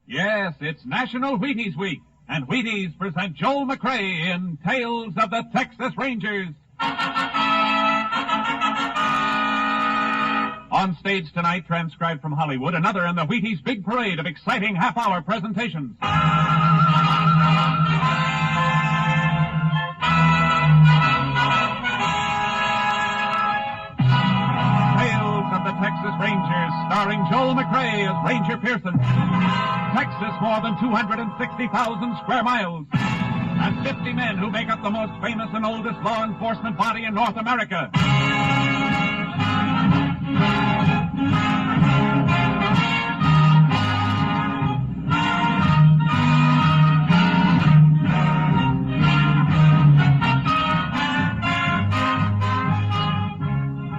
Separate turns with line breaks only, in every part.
Yes, it's National Wheaties Week, and Wheaties present Joel McCrea in Tales of the Texas Rangers. On stage tonight, transcribed from Hollywood, another in the Wheaties big parade of exciting half-hour presentations. Tales of the Texas Rangers, starring Joel McCrea as Ranger Pearson. Texas, more than 260,000 square miles, and 50 men who make up the most famous and oldest law enforcement body in North America.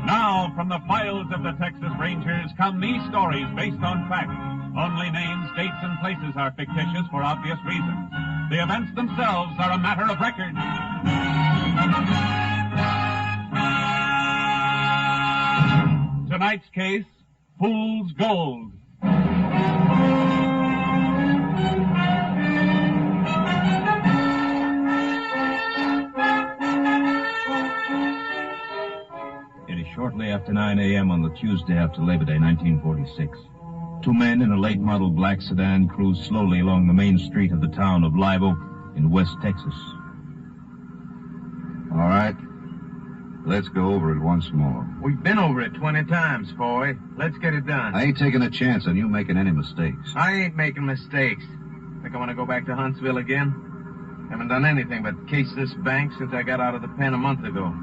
Now, from the files of the Texas Rangers come these stories based on fact. Only names, dates, and places are fictitious for obvious reasons. The events themselves are a matter of record. Tonight's case, Fool's Gold.
It is shortly after 9 a.m. on the Tuesday after Labor Day, 1946. Two men in a late model black sedan cruise slowly along the main street of the town of Live Oak in West Texas.
All right. Let's go over it once more.
We've been over it 20 times, Foy. Let's get it done.
I ain't taking a chance on you making any mistakes.
I ain't making mistakes. Think I want to go back to Huntsville again? Haven't done anything but case this bank since I got out of the pen a month ago.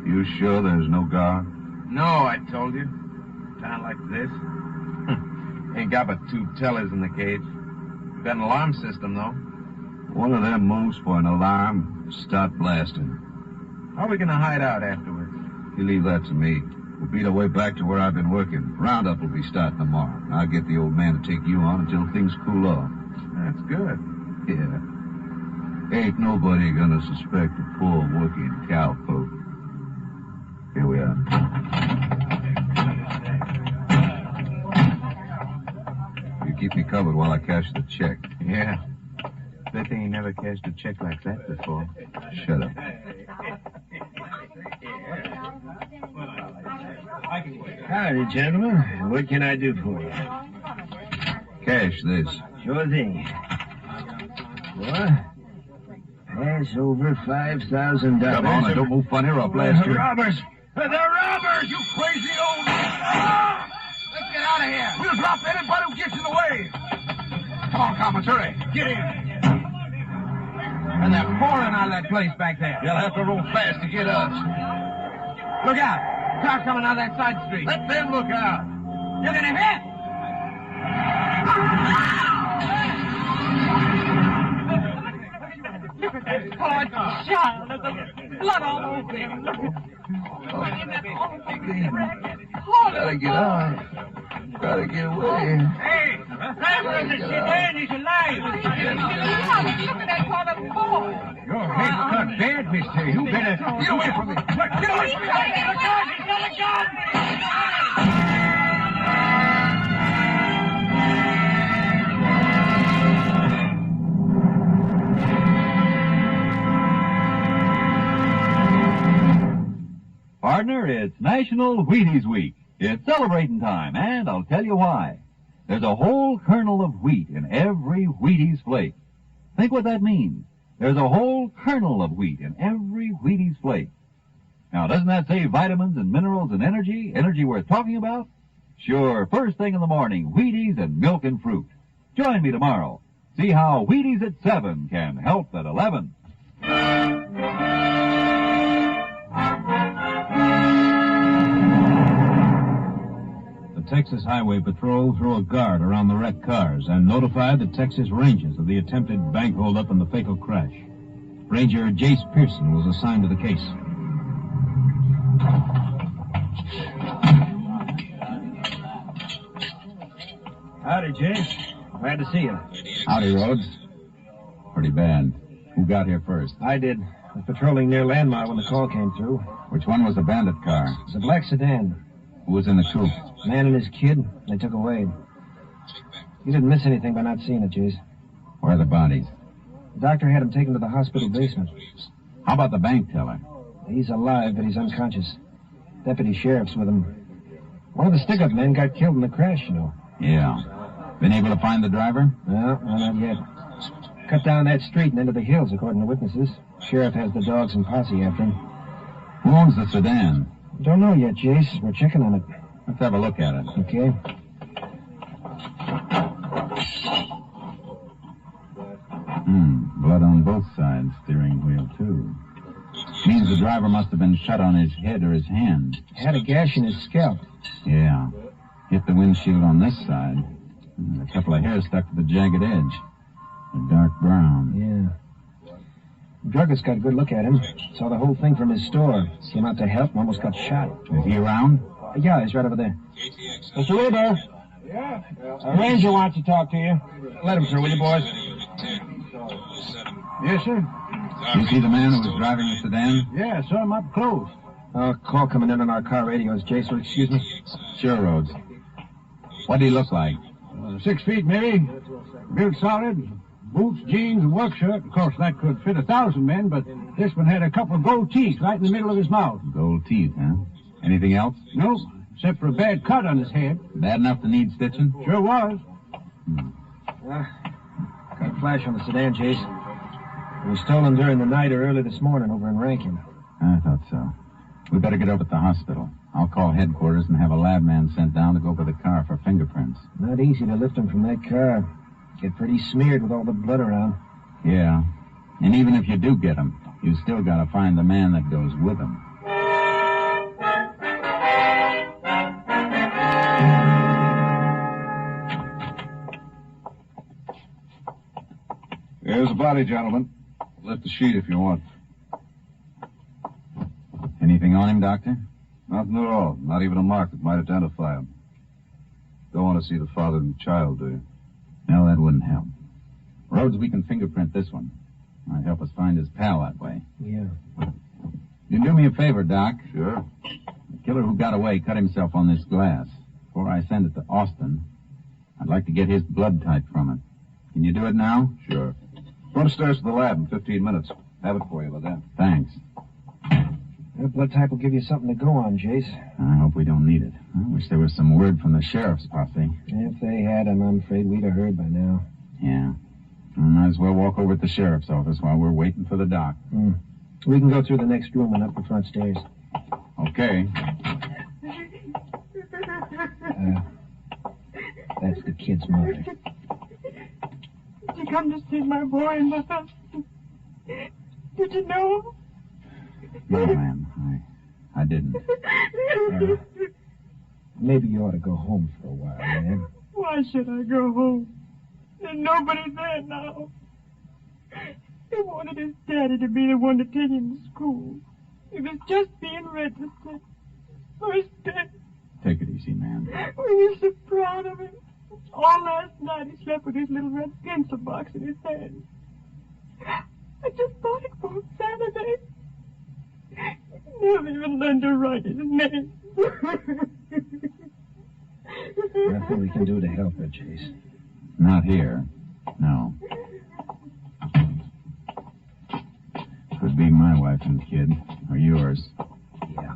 You sure there's no guard?
No, I told you. A town like this. Ain't got but 2 tellers in the cage. Got an alarm system, though.
One of them moves for an alarm, start blasting.
How are we going to hide out afterwards?
You leave that to me. We'll beat our way back to where I've been working. Roundup will be starting tomorrow. I'll get the old man to take you on until things cool off.
That's good.
Yeah. Ain't nobody gonna suspect a poor working cowpoke. Here we are. You keep me covered while I cash the check.
Yeah. Bet they ain't never cashed a check like that before.
Shut up.
Howdy, gentlemen. What can I do for you?
Cash this.
Sure thing. What? Pass over $5,000.
Come on, don't move funny or I'll blast you.
Robbers! They're robbers, you crazy old... Ah!
Let's get out of here. We'll drop anybody who gets in the way. Come on, Commons, hurry. Get in. And they're pouring out of that place back there.
You'll have to roll fast to get us.
Look out. Car coming out of that side street.
Let them look out.
You're going to hit.
Look at that poor child. There's the blood all over him. Look at
Gotta get out. Gotta get away.
Hey, Reverend, the man is alive. Look at that poor boy.
Your head's cut bad, mister. You better...
Get away from me. Get away from me.
He's got a gun.
Partner, it's National Wheaties Week. It's celebrating time, and I'll tell you why. There's a whole kernel of wheat in every Wheaties flake. Think what that means. There's a whole kernel of wheat in every Wheaties flake. Now, doesn't that say vitamins and minerals and energy? Energy worth talking about? Sure, first thing in the morning, Wheaties and milk and fruit. Join me tomorrow. See how Wheaties at 7 can help at 11.
Texas Highway Patrol threw a guard around the wrecked cars and notified the Texas Rangers of the attempted bank holdup and the fatal crash. Ranger Jace Pearson was assigned to the case.
Howdy, Jace. Glad to see you.
Howdy, Rhodes. Pretty bad. Who got here first?
I did. I was patrolling near Landmark when the call came through.
Which one was the bandit car?
It was a black sedan.
Who was in the coupe?
Man and his kid. They took away.
You didn't miss anything by not seeing it, Jace.
Where are the bodies?
The doctor had him taken to the hospital basement.
How about the bank teller?
He's alive, but he's unconscious. Deputy sheriff's with him. One of the stick-up men got killed in the crash, you know.
Yeah. Been able to find the driver?
No, not yet. Cut down that street and into the hills, according to witnesses. Sheriff has the dogs and posse after him.
Who owns the sedan?
Don't know yet, Jace. We're checking on it.
Let's have a look at it.
Okay.
Blood on both sides, steering wheel, too. Means the driver must have been shot on his head or his hand.
Had a gash in his scalp.
Yeah. Hit the windshield on this side. A couple of hairs stuck to the jagged edge. A dark brown.
Yeah. The druggist got a good look at him. Saw the whole thing from his store. Came out to help and almost got shot.
Is he around?
Yeah, he's right over there. Mr. Weber. Yeah? A ranger wants to talk to you. Let him through, will you, boys?
Yes, sir.
You see the man who was driving the sedan?
Yeah, saw him up close.
Call coming in on our car radios. Jace, will you excuse me?
Sure, Rhodes. What did he look like?
6 feet, maybe. Built solid. Boots, jeans, and work shirt. Of course, that could fit 1,000 men, but this one had a couple of gold teeth right in the middle of his mouth.
Gold teeth, huh? Anything else?
Nope, except for a bad cut on his head.
Bad enough to need stitching?
Sure was.
Got a flash on the sedan, Jace. It was stolen during the night or early this morning over in Rankin.
I thought so. We better get over at the hospital. I'll call headquarters and have a lab man sent down to go over the car for fingerprints.
Not easy to lift him from that car. Get pretty smeared with all the blood around.
Yeah. And even if you do get him, you still got to find the man that goes with him.
Here's the body, gentlemen. Lift the sheet if you want.
Anything on him, Doctor?
Nothing at all. Not even a mark that might identify him. Don't want to see the father and the child, do you?
No, that wouldn't help. Rhodes, we can fingerprint this one. Might help us find his pal that way.
Yeah.
You do me a favor, Doc.
Sure.
The killer who got away cut himself on this glass. Before I send it to Austin, I'd like to get his blood type from it. Can you do it now?
Sure. Go upstairs to the lab in 15 minutes. Have it for you by then.
Thanks.
That blood type will give you something to go on, Jace.
I hope we don't need it. I wish there was some word from the sheriff's posse.
If they had him, I'm afraid we'd have heard by now.
Yeah. Might as well walk over to the sheriff's office while we're waiting for the doc.
We can go through the next room and up the front stairs.
Okay.
That's the kid's mother.
Did you come to see my boy and my husband? Did you know?
No, ma'am. I didn't.
Maybe you ought to go home for a while, man.
Why should I go home? There's nobody there now. He wanted his daddy to be the one to take him to school. He was just being registered. For his death.
Take it easy, ma'am.
We were so proud of him. All last night he slept with his little red pencil box in his hand. I just bought it for him Saturday. Never even learned to write his name.
Nothing we can do to help her, Chase.
Not here. No. Could be my wife and kid. Or yours.
Yeah.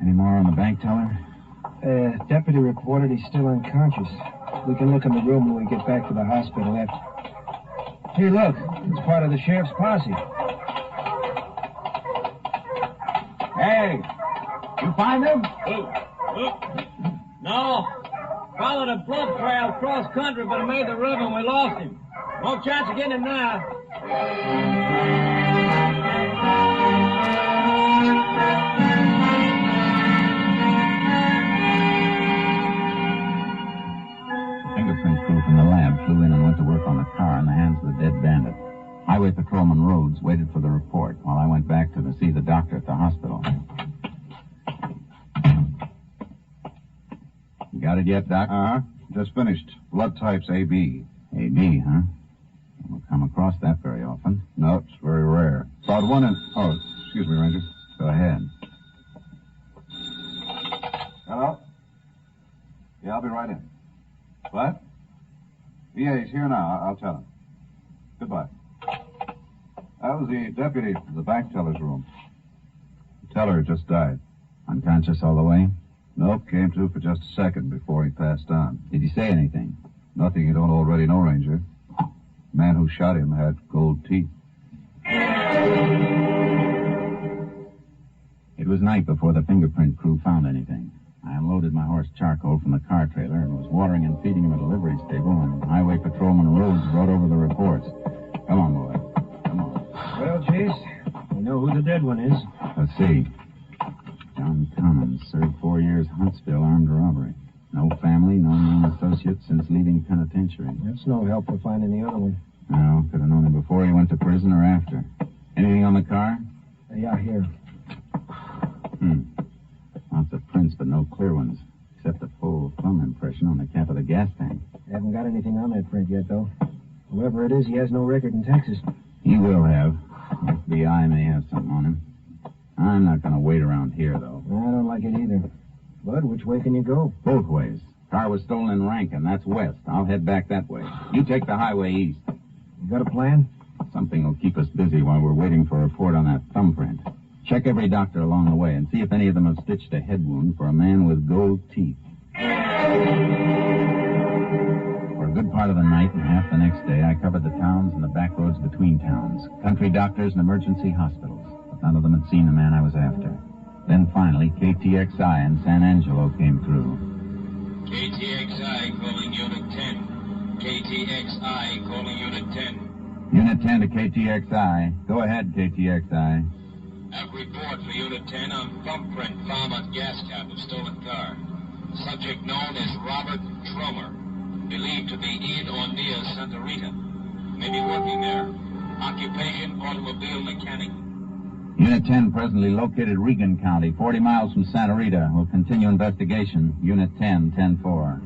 Any more on the bank teller?
Deputy reported he's still unconscious. We can look in the room when we get back to the hospital after. Hey, look. It's part of the sheriff's posse.
Hey, you find him?
No. Followed a blood trail across country, but he made the river and we lost him. No chance of getting him now.
The fingerprint crew from the lab flew in and went to work on the car in the hands of the dead bandit. Highway Patrolman Rhodes waited for the report while I went back to see the doctor at the hospital. You got it yet, Doc?
Just finished. Blood type's AB.
AB, huh? Don't come across that very often.
No, it's very rare. About 1 in... Oh, excuse me, Ranger.
Go ahead.
Hello? Yeah, I'll be right in. What? Yeah, he's here now. I'll tell him. Goodbye. That was the deputy from the bank teller's room. The teller just died.
Unconscious all the way?
Nope, came to for just a second before he passed on.
Did he say anything?
Nothing you don't already know, Ranger. The man who shot him had gold teeth.
It was night before the fingerprint crew found anything. I unloaded my horse Charcoal from the car trailer and was watering and feeding him at a livery stable when Highway Patrolman Rhodes brought over the reports. Come on, boy. Come on.
Well, Chase, we know who the dead one is.
Let's see. John Commons served 4 years Huntsville armed robbery. No family, no known associates since leaving penitentiary.
That's no help for finding the other one.
No, could have known him before he went to prison or after. Anything on the car?
Yeah, here.
Lots of prints, but no clear ones, except a full thumb impression on the cap of the gas tank.
Haven't got anything on that print yet, though. Whoever it is, he has no record in Texas.
He will have. FBI may have something on him. I'm not going to wait around here, though.
I don't like it either. Bud, which way can you go?
Both ways. Car was stolen in Rankin. That's west. I'll head back that way. You take the highway east.
You got a plan?
Something will keep us busy while we're waiting for a report on that thumbprint. Check every doctor along the way and see if any of them have stitched a head wound for a man with gold teeth. For a good part of the night and half the next day, I covered the towns and the back roads between towns, country doctors and emergency hospitals. But none of them had seen the man I was after. Then finally, KTXI in San Angelo came through.
KTXI calling Unit 10. KTXI calling Unit 10.
Unit 10 to KTXI. Go ahead, KTXI.
Have report for Unit 10 on thumbprint found on gas cap of stolen car. Subject known as Robert Trummer. Believed to be in or near Santa Rita. May be working there. Occupation, automobile mechanic.
Unit 10 presently located Regan County, 40 miles from Santa Rita. We'll continue investigation. Unit 10, 10-4.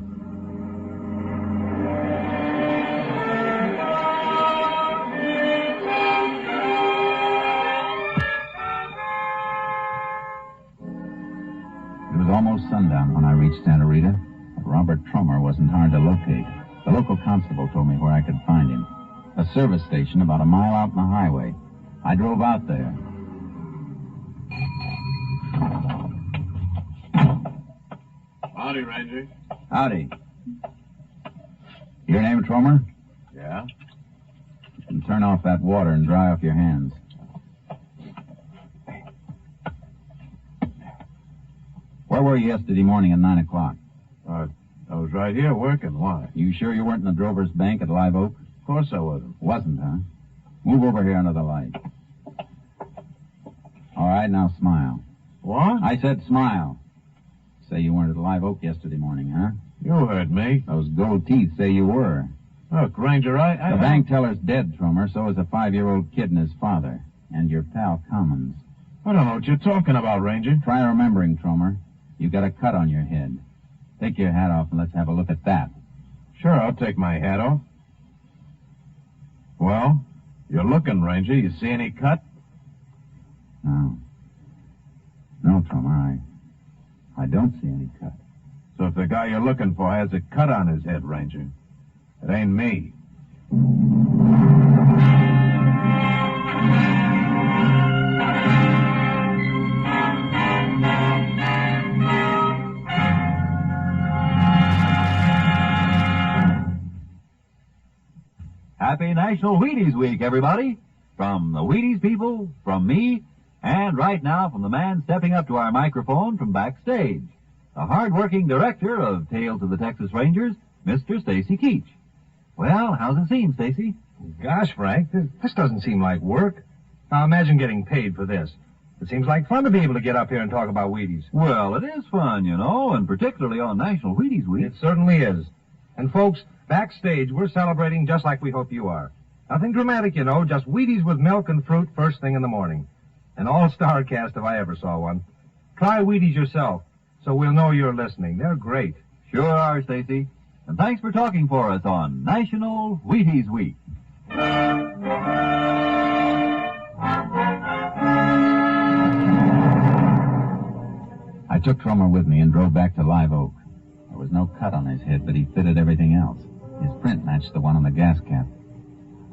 It was almost sundown when I reached Santa Rita, but Robert Trummer wasn't hard to locate. The local constable told me where I could find him. A service station about a mile out on the highway. I drove out there.
Howdy, Ranger.
Howdy. Your name, Trummer?
Yeah?
You can turn off that water and dry off your hands. Where were you yesterday morning at 9 o'clock?
I was right here working. Why?
You sure you weren't in the Drover's Bank at Live Oak?
Of course I wasn't.
Wasn't, huh? Move over here under the light. All right, now smile.
What?
I said smile. Say you weren't at Live Oak yesterday morning, huh?
You heard me.
Those gold teeth say you were.
Look, Ranger, I
The bank teller's dead, Trummer. So is a 5-year-old kid and his father. And your pal Commons.
I don't know what you're talking about, Ranger.
Try remembering, Trummer. You got a cut on your head. Take your hat off and let's have a look at that.
Sure, I'll take my hat off. Well, you're looking, Ranger. You see any cut?
No. No, Trummer, I don't see any cut.
So if the guy you're looking for has a cut on his head, Ranger, it ain't me.
Happy National Wheaties Week, everybody. From the Wheaties people, from me, and right now from the man stepping up to our microphone from backstage, the hard-working director of Tales of the Texas Rangers, Mr. Stacy Keach. Well, how's it seem, Stacy?
Gosh, Frank, this doesn't seem like work. Now imagine getting paid for this. It seems like fun to be able to get up here and talk about Wheaties.
Well, it is fun, you know, and particularly on National Wheaties Week.
It certainly is. And folks, backstage, we're celebrating just like we hope you are. Nothing dramatic, you know, just Wheaties with milk and fruit first thing in the morning. An all-star cast if I ever saw one. Try Wheaties yourself, so we'll know you're listening. They're great.
Sure are, Stacy. And thanks for talking for us on National Wheaties Week.
I took Trummer with me and drove back to Live Oak. There was no cut on his head, but he fitted everything else. His print matched the one on the gas cap.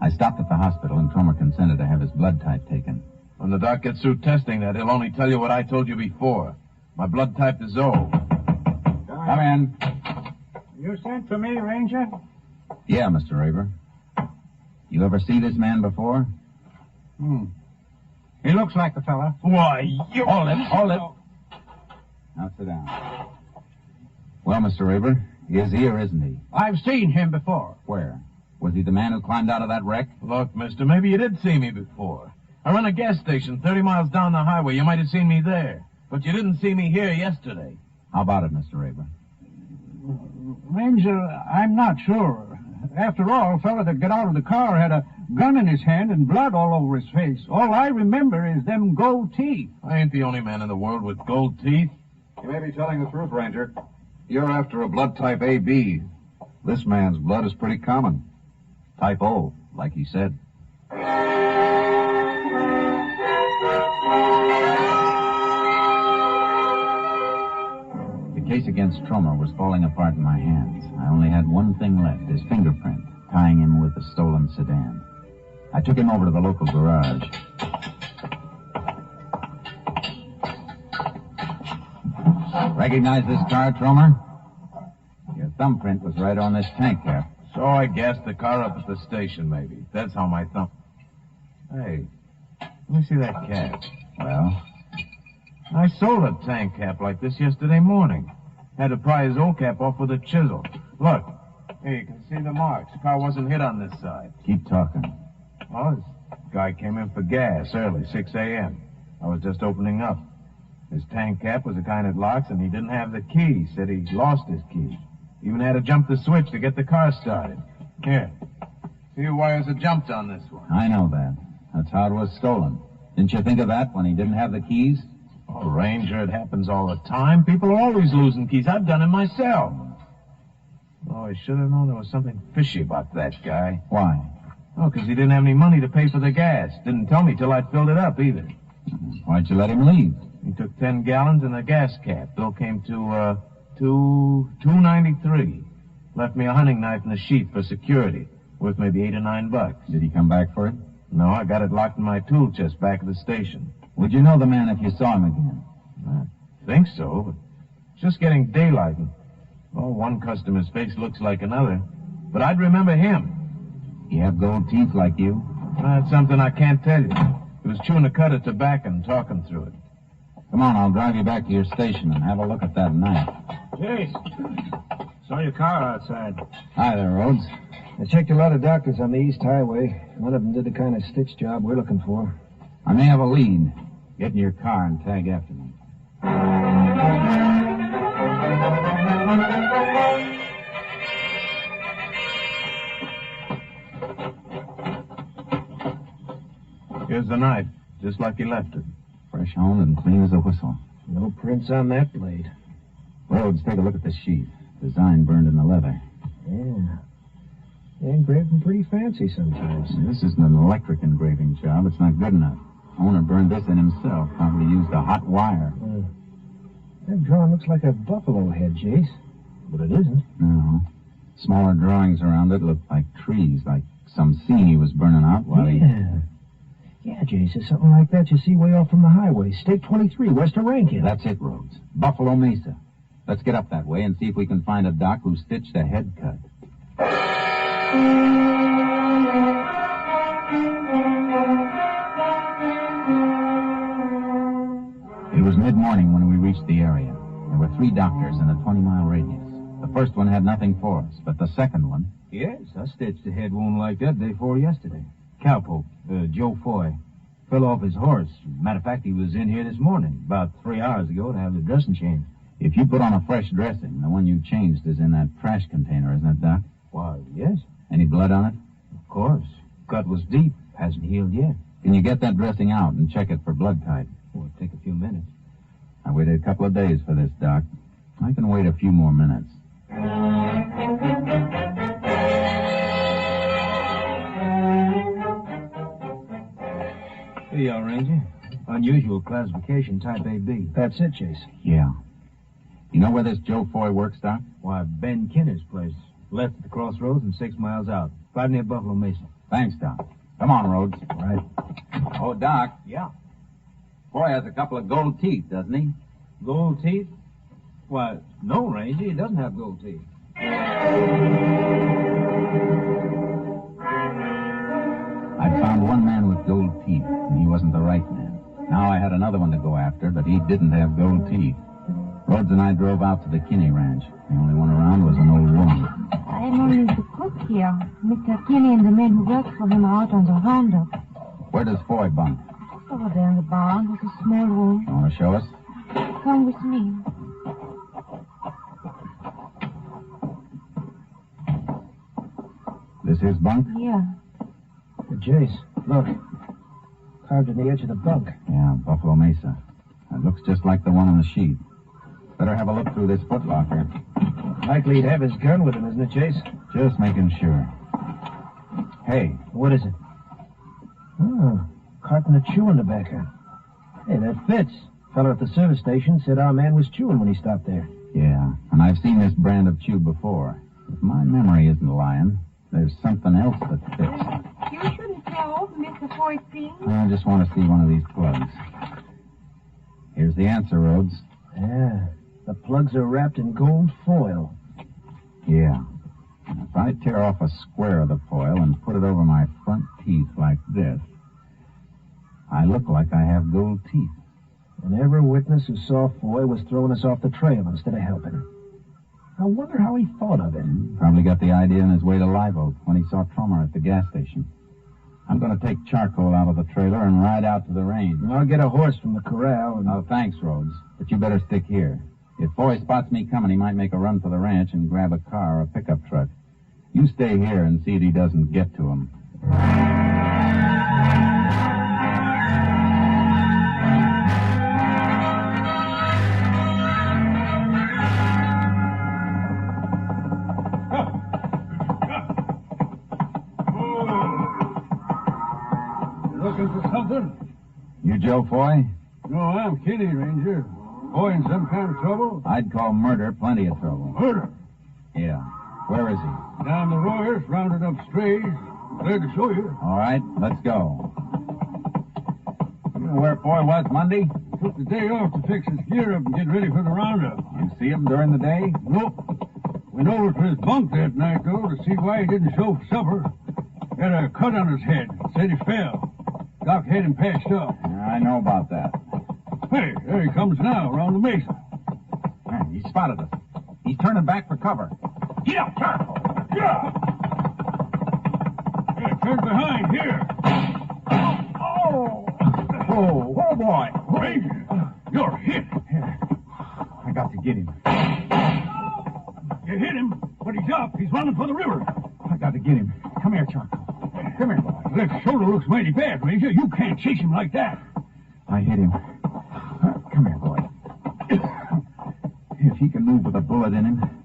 I stopped at the hospital, and Trummer consented to have his blood type taken.
When the doc gets through testing that, he'll only tell you what I told you before. My blood type is O.
Come in.
You sent for me, Ranger?
Yeah, Mr. Raver. You ever see this man before?
He looks like the fella.
Why, you...
Hold it. Now sit down. Well, Mr. Raver, is he or isn't he?
I've seen him before.
Where? Was he the man who climbed out of that wreck?
Look, mister, maybe you did see me before. I run a gas station 30 miles down the highway. You might have seen me there. But you didn't see me here yesterday.
How about it, Mr. Raver?
Ranger, I'm not sure. After all, a fella that got out of the car had a gun in his hand and blood all over his face. All I remember is them gold teeth.
I ain't the only man in the world with gold teeth.
You may be telling the truth, Ranger. You're after a blood type AB. This man's blood is pretty common.
Type O, like he said. The case against Trummer was falling apart in my hands. I only had one thing left, his fingerprint, tying him with the stolen sedan. I took him over to the local garage. Recognize this car, Trummer? Your thumbprint was right on this tank cap.
So I gassed the car up at the station, maybe. That's how my thumb... Hey, let me see that cap.
Well?
I sold a tank cap like this yesterday morning. Had to pry his old cap off with a chisel. Look. Here, you can see the marks. The car wasn't hit on this side.
Keep talking.
Well, this guy came in for gas early, 6 a.m. I was just opening up. His tank cap was the kind that locks, and he didn't have the key. Said he lost his key. Even had to jump the switch to get the car started. Here. See the wires that jumped on this one.
I know that. That's how it was stolen. Didn't you think of that when he didn't have the keys?
Oh, Ranger, it happens all the time. People are always losing keys. I've done it myself. Oh, I should have known there was something fishy about that guy.
Why?
Oh, because he didn't have any money to pay for the gas. Didn't tell me till I'd filled it up, either.
Why'd you let him leave?
He took 10 gallons and a gas cap. Bill came to, $2.93. Left me a hunting knife and a sheath for security. Worth maybe $8 or $9.
Did he come back for it?
No, I got it locked in my tool chest back at the station.
Would you know the man if you saw him again?
I think so, but it's just getting daylight. And, one customer's face looks like another. But I'd remember him.
He have gold teeth like you?
That's something I can't tell you. He was chewing a cud of tobacco and talking through it.
Come on, I'll drive you back to your station and have a look at that knife.
Jace, saw your car outside.
Hi there, Rhodes.
I checked a lot of doctors on the East Highway. None of them did the kind of stitch job we're looking for.
I may have a lead. Get in your car and tag after me.
Here's the knife, just like he left it.
Fresh honed and clean as a whistle.
No prints on that blade.
Rhodes, take a look at the sheath. Design burned in the leather.
Yeah. They engrave them pretty fancy sometimes.
This isn't an electric engraving job. It's not good enough. Owner burned this in himself. Probably used a hot wire.
That drawing looks like a buffalo head, Jace. But it isn't.
No. Smaller drawings around it look like trees, like some scene he was burning out while he...
Yeah, Jace, it's something like that you see way off from the highway. State 23, west of Rankin.
That's it, Rhodes. Buffalo Mesa. Let's get up that way and see if we can find a doc who stitched a head cut. It was mid-morning when we reached the area. There were 3 doctors in a 20-mile radius. The first one had nothing for us, but the second one...
Yes, I stitched a head wound like that day before yesterday. Cowpoke, Joe Foy. Fell off his horse. Matter of fact, he was in here this morning, about 3 hours ago, to have the dressing changed.
If you put on a fresh dressing, the one you changed is in that trash container, isn't it, Doc?
Why, yes.
Any blood on it?
Of course. Cut was deep. Hasn't healed yet.
Can you get that dressing out and check it for blood type?
Well, it'll take a few minutes.
I waited a couple of days for this, Doc. I can wait a few more minutes.
Here you are, Ranger. Unusual classification, type AB.
That's it, Chase.
Yeah. You You know where this Joe Foy works, Doc?
Why, Ben Kinner's place. Left at the crossroads and 6 miles out. Right near Buffalo Mesa.
Thanks, Doc. Come on, Rhodes.
Right.
Oh, Doc.
Yeah.
Foy has a couple of gold teeth, doesn't he?
Gold teeth? Why, no, Ranger. He doesn't have gold teeth.
I'd found one man with gold teeth, and he wasn't the right man. Now I had another one to go after, but he didn't have gold teeth. Rhodes and I drove out to the Kinney Ranch. The only one around was an old woman.
I am only the cook here. Mr. Kinney and the men who work for him are out on the roundup.
Where does Foy bunk?
Over there in the barn, there's a small room.
You want to show us?
Come with me.
This his bunk?
Yeah.
Jace, look. Carved in the edge of the bunk.
Yeah, Buffalo Mesa. It looks just like the one on the sheet. Better have a look through this footlocker.
Likely he'd have his gun with him, isn't it, Jace?
Just making sure. Hey.
What is it? Oh, carton of chewing tobacco. Hey, that fits. Fellow at the service station said our man was chewing when he stopped there.
Yeah, and I've seen this brand of chew before. If my memory isn't lying, there's something else that fits.
You shouldn't tear open Mr. Foy's thing.
I just want to see one of these plugs. Here's the answer, Rhodes.
Yeah, the plugs are wrapped in gold foil.
Yeah. If I tear off a square of the foil and put it over my front teeth like this, I look like I have gold teeth.
And every witness who saw Foy was throwing us off the trail instead of helping. I wonder how he thought of it.
Probably got the idea on his way to Live Oak when he saw Trummer at the gas station. I'm going to take charcoal out of the trailer and ride out to the range.
I'll get a horse from the corral and...
Oh, thanks, Rhodes. But you better stick here. If Foy spots me coming, he might make a run for the ranch and grab a car or a pickup truck. You stay here and see that he doesn't get to him.
Looking for something?
You Joe Foy?
No, I'm Kinney, Ranger. Boy in some kind of trouble?
I'd call murder plenty of trouble.
Murder?
Yeah. Where is he?
Down the Royers, rounded up strays. Glad to show you.
All right, let's go. You know where Foy was Monday?
Took the day off to fix his gear up and get ready for the roundup.
You see him during the day?
Nope. Went over to his bunk that night, though, to see why he didn't show for supper. Had a cut on his head. Said he fell. Doc had him patched up.
I know about that.
Hey, there he comes now, around the mesa.
Man, he spotted us. He's turning back for cover.
Get up, Charcoal! Get up! Hey, turn behind, here.
Oh, oh, boy.
Ranger, you're hit.
I got to get him.
You hit him, but he's up. He's running for the river.
I got to get him. Come here, Charcoal. Come here, boy.
That shoulder looks mighty bad, Ranger. You can't chase him like that.
I hit him. Come here, boy. If he can move with a bullet in him,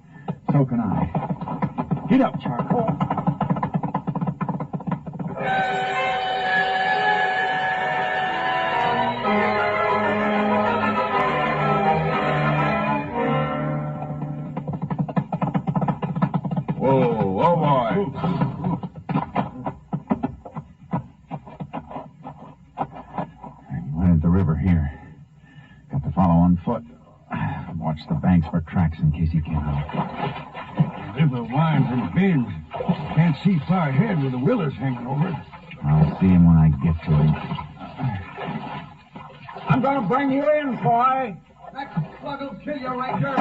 so can I. Get up, Charcoal. Whoa, boy. He went into the river here. Got to follow on foot. Watch the banks for tracks in case he came out.
The river winds and bends. Can't see far ahead with the willows hanging over it.
I'll see him when I get to him.
I'm going to bring you in, Foy. That slug will kill you, Ranger.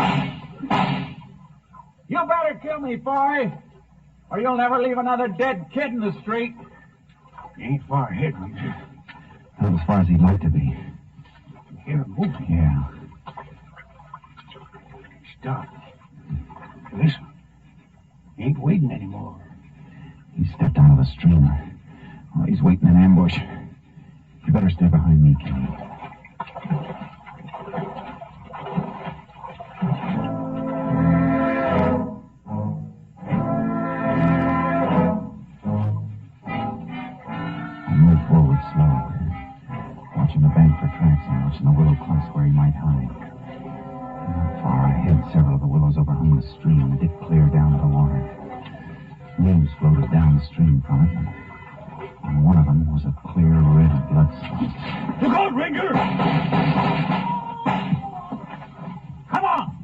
You better kill me, Foy, or you'll never leave another dead kid in the street.
You ain't far ahead, Ranger.
Not as far as he'd like to be.
You hear him moving.
Yeah.
Stop. Listen. He ain't waiting anymore.
He stepped out of the stream. Oh, he's waiting in ambush. You better stay behind me, Kenny. I move forward slow, watching the bank for tracks and watching the willow clumps where he might hide. Not far ahead, Shadows overhung the stream, dipped clear down to the water. Leaves floated down the stream from it, and on one of them was a clear red blood spot.
Look out, Ranger! Come on!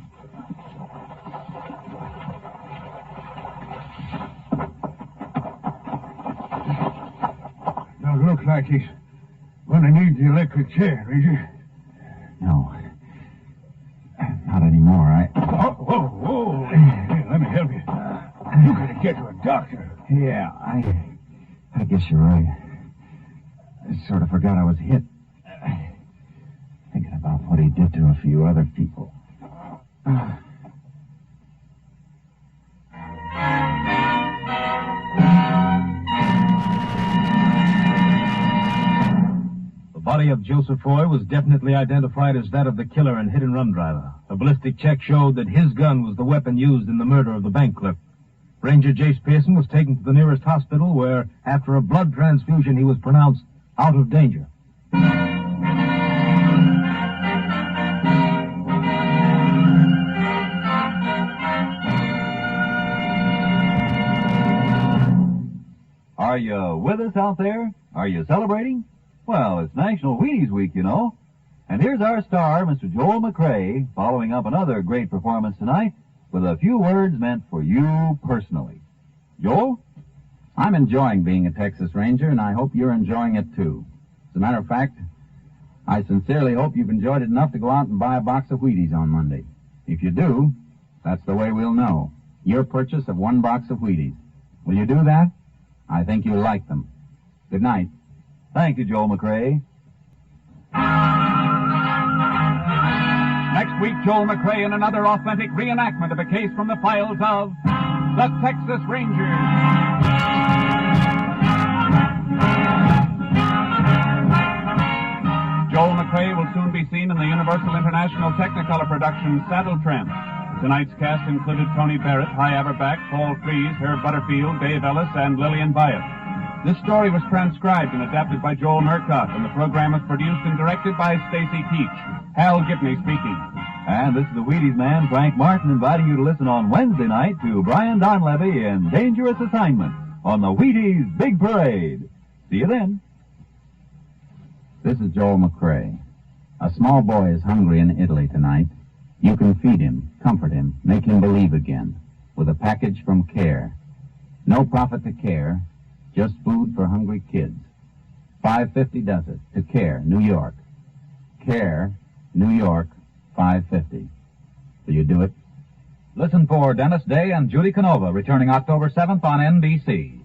Don't look like he's going to need the electric chair, Ranger.
No. Not anymore.
Whoa. Hey, let me help you. You gotta get to a doctor.
Yeah, I guess you're right. I sort of forgot I was hit. Thinking about what he did to a few other people.
The body of Joseph Foy was definitely identified as that of the killer and hit-and-run driver. A ballistic check showed that his gun was the weapon used in the murder of the bank clerk. Ranger Jace Pearson was taken to the nearest hospital where, after a blood transfusion, he was pronounced out of danger.
Are you with us out there? Are you celebrating? Well, it's National Wheaties Week, you know. And here's our star, Mr. Joel McCrea, following up another great performance tonight with a few words meant for you personally. Joel?
I'm enjoying being a Texas Ranger, and I hope you're enjoying it, too. As a matter of fact, I sincerely hope you've enjoyed it enough to go out and buy a box of Wheaties on Monday. If you do, that's the way we'll know. Your purchase of one box of Wheaties. Will you do that? I think you'll like them. Good night.
Thank you, Joel McCrea.
Next week, Joel McCrea in another authentic reenactment of a case from the files of the Texas Rangers. Joel McCrea will soon be seen in the Universal International Technicolor production Saddle Tramp. Tonight's cast included Tony Barrett, Hy Averback, Paul Frees, Herb Butterfield, Dave Ellis, and Lillian Byatt. This story was transcribed and adapted by Joel Murcott, and the program was produced and directed by Stacy Teach. Hal Gibney speaking.
And this is the Wheaties man, Frank Martin, inviting you to listen on Wednesday night to Brian Donlevy in Dangerous Assignment on the Wheaties Big Parade. See you then.
This is Joel McCrea. A small boy is hungry in Italy tonight. You can feed him, comfort him, make him believe again with a package from CARE. No profit to CARE, just food for hungry kids. $5.50 does it to CARE, New York. CARE, New York, $5.50. Will you do it?
Listen for Dennis Day and Judy Canova returning October 7th on NBC.